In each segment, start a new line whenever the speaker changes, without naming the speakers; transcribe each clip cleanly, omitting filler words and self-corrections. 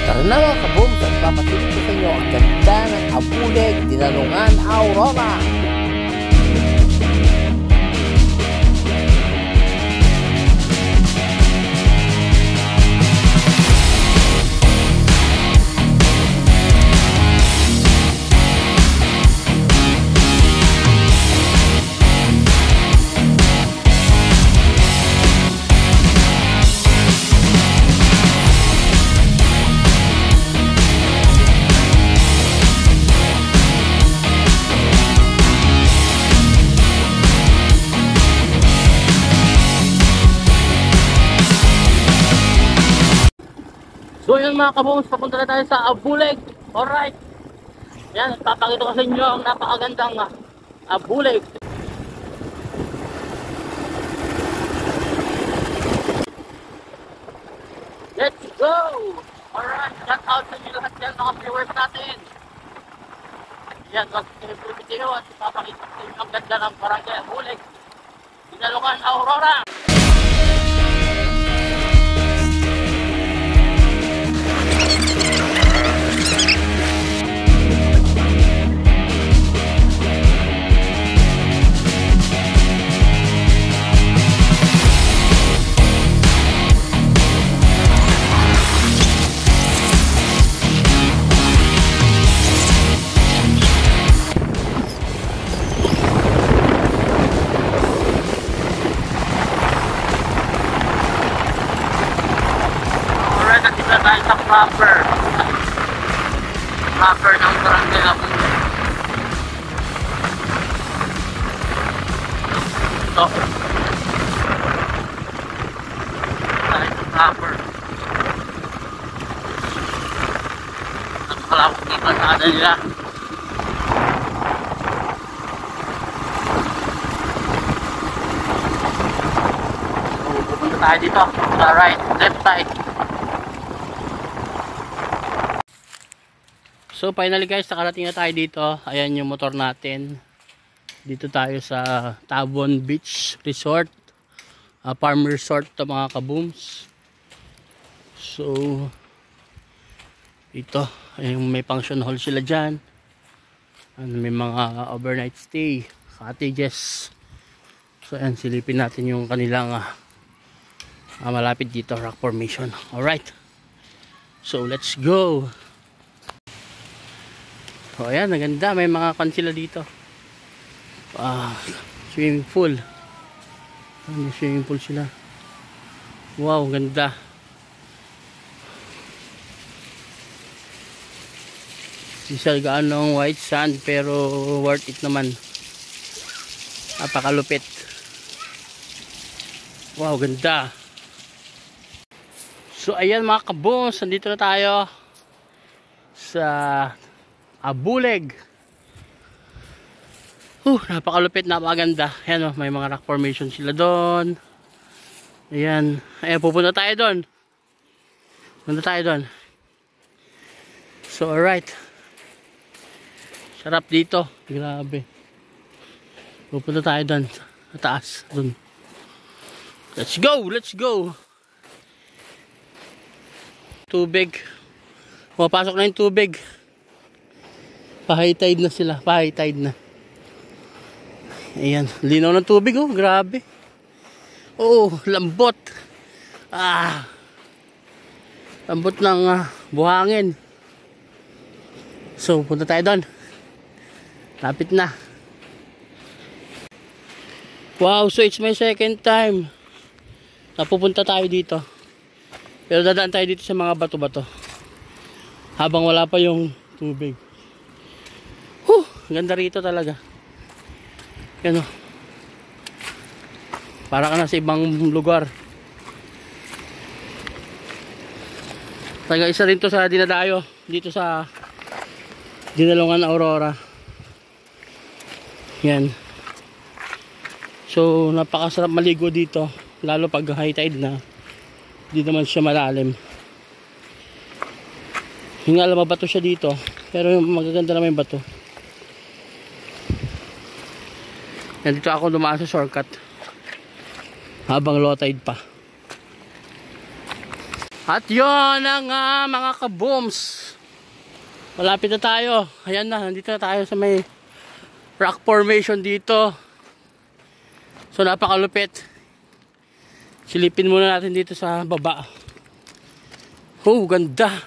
Tara na mga kabooms at papatid ko sa inyo ang ganda ng Abuleg Dinalungan Aurora.
So yun mga kabooms, papunta na tayo sa Abuleg. Alright. Yan, papakita ko sa inyo ang napakagandang Abuleg. Let's go! Alright, shout out sa inyo lahat yan mga viewers natin. Yan, mag-subscribe kayo at papakita ko sa inyo ang ganda ng barangay Abuleg Dinalungan Aurora. Tayo sa proper ng barangay Abuleg. Ito tayo sa proper. Napakalawak ng kalsada nila. So pupunta tayo dito sa right, left side. So finally guys, nakarating na tayo dito. Ayan yung motor natin. Dito tayo sa Tabon Beach Resort, Farm Resort to mga kabooms. So ito, may function hall sila dyan. May mga overnight stay, cottages. So ayan, silipin natin yung kanilang malapit dito, rock formation. Alright, so let's go. So ayan, maganda, may mga kan sila dito. Swimming pool. May swimming pool sila. Wow, ganda. Hindi siya gaanong white sand pero worth it naman. Napakalupit. Wow, ganda. So ayan mga kabooms, nandito na tayo sa Abuleg. Napakalupit, napakaganda. Ayan may mga rock formation sila doon. Ayan, pupunta tayo doon. Punta tayo doon. So alright. Sarap dito, grabe. Pupunta tayo doon, sa taas, doon. Let's go, let's go. Tubig. Pumapasok na yung tubig. Pa-high tide na sila, pa-high tide na. Ayan, linaw ng tubig oh, grabe. Oh, lambot. Lambot ng buhangin. So, punta tayo doon. Lapit na. Wow, so it's my second time napupunta tayo dito. Pero dadaan tayo dito sa mga bato-bato habang wala pa yung tubig. Ganda rito talaga. Yan o. Para ka na sa ibang lugar. Taga isa rin to sa dinadayo dito sa Dinalungan Aurora. Yan. So napakasarap maligo dito, lalo pag high tide na. Hindi naman siya malalim. Hingal mabato siya dito, pero magaganda naman yung bato. Dito ako dumaan sa shortcut habang low tide pa. At yun ang mga kabooms. Malapit na tayo. Ayan na, nandito na tayo sa may rock formation dito. So napakalupit. Silipin muna natin dito sa baba. Oh, ganda.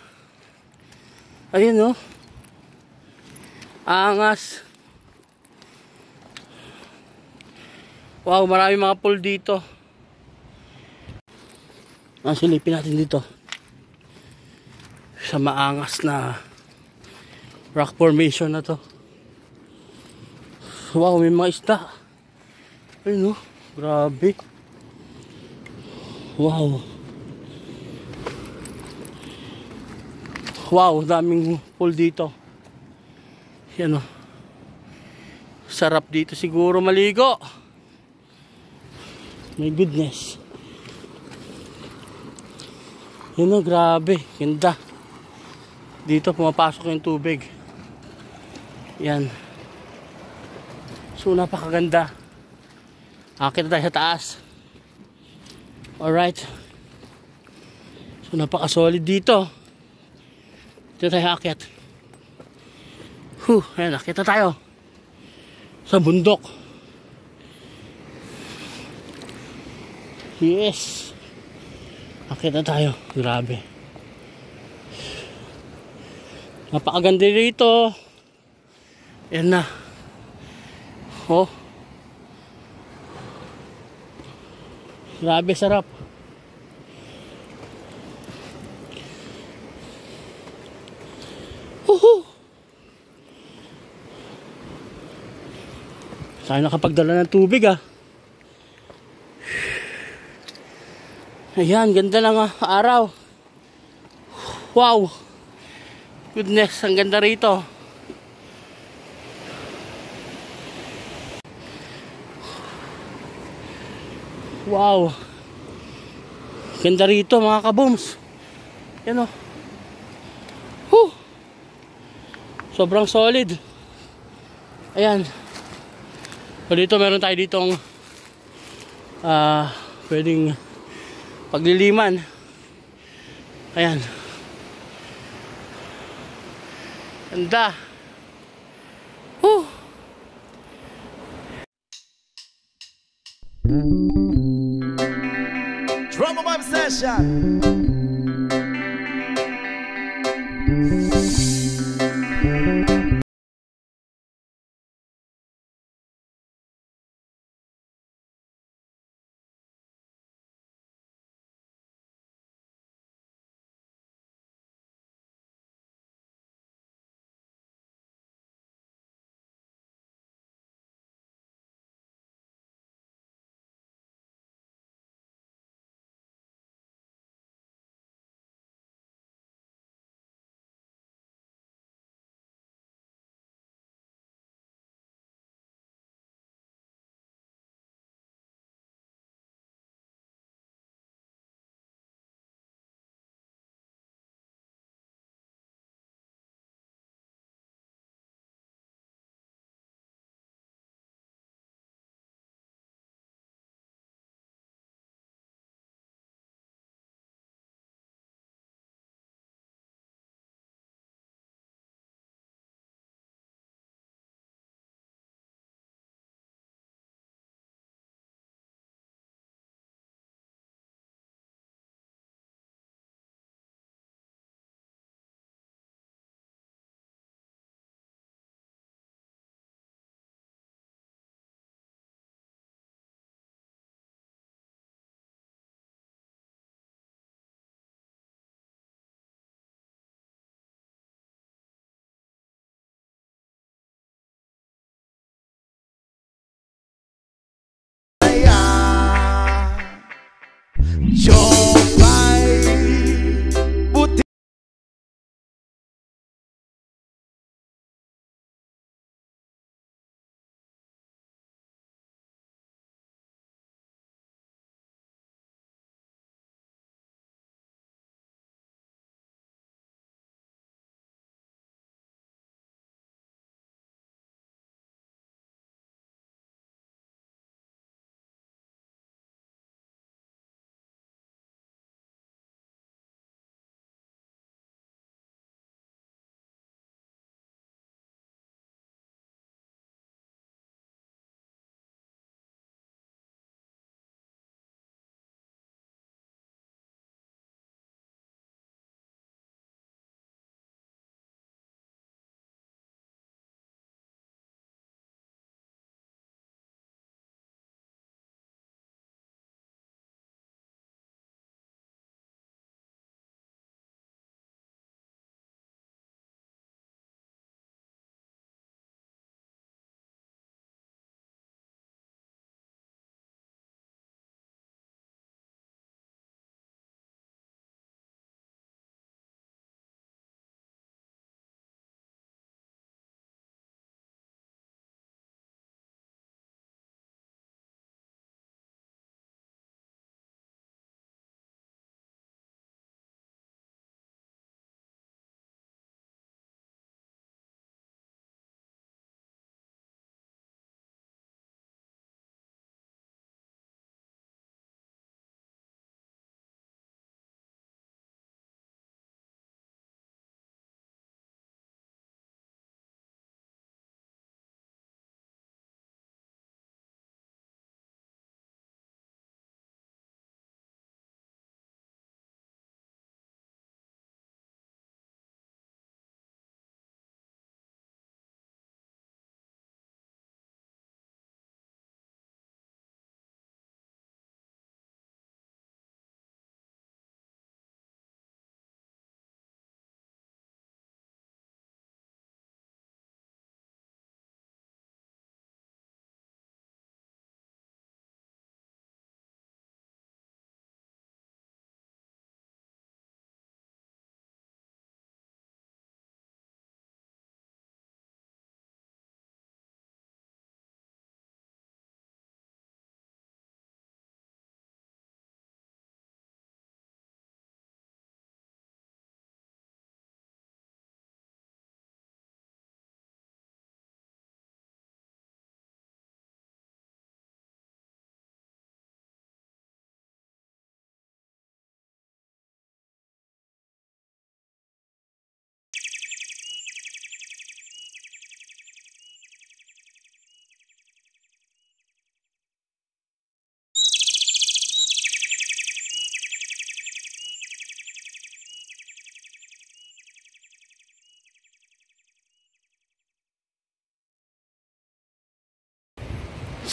Ayun, oh. Angas. Wow, marami mga pool dito. Silipin natin dito. Sa maangas na rock formation na to. Wow, may mga isda. Ayun, oh. Grabe. Wow. Wow, daming pool dito. Yan, oh. Sarap dito siguro maligo. My goodness. Yan, oh, grabe. Ganda. Dito pumapasok yung tubig. Yan. So napakaganda. Akit na tayo sa taas. Alright. So napaka-solid dito. Dito tayo akit. Ayan, akit na tayo. Sa bundok. Yes. Akit na tayo. Grabe. Napakaganda rito. Ayan na. Oh. Grabe, sarap. Tayo nakapagdala ng tubig, ah. Ayan, ganda lang, araw. Wow. Goodness, ang ganda rito. Wow. Ganda rito, mga kabooms. Yan, oh. Sobrang solid. Ayan. So dito meron tayo ditong pwedeng pagliliman. Ayan. Ganda.
Drum obsession.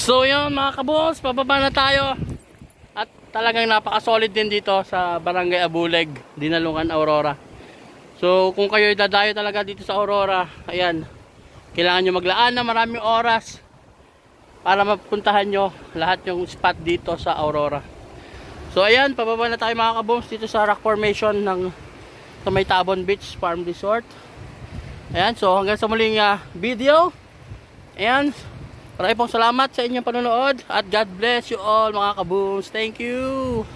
So yun mga kabooms, pababa na tayo. At talagang napaka-solid din dito sa Barangay Abuleg, Dinalungan, Aurora. So kung kayo dadayo talaga dito sa Aurora, ayan, kailangan nyo maglaan na maraming oras para mapuntahan nyo lahat yung spot dito sa Aurora. So ayan, pababa na tayo mga kabooms dito sa rock formation ng May Tabon Beach Farm Resort. Ayan, so hanggang sa muling video. Ayan, maraming pong salamat sa inyong panonood at God bless you all mga kabooms. Thank you.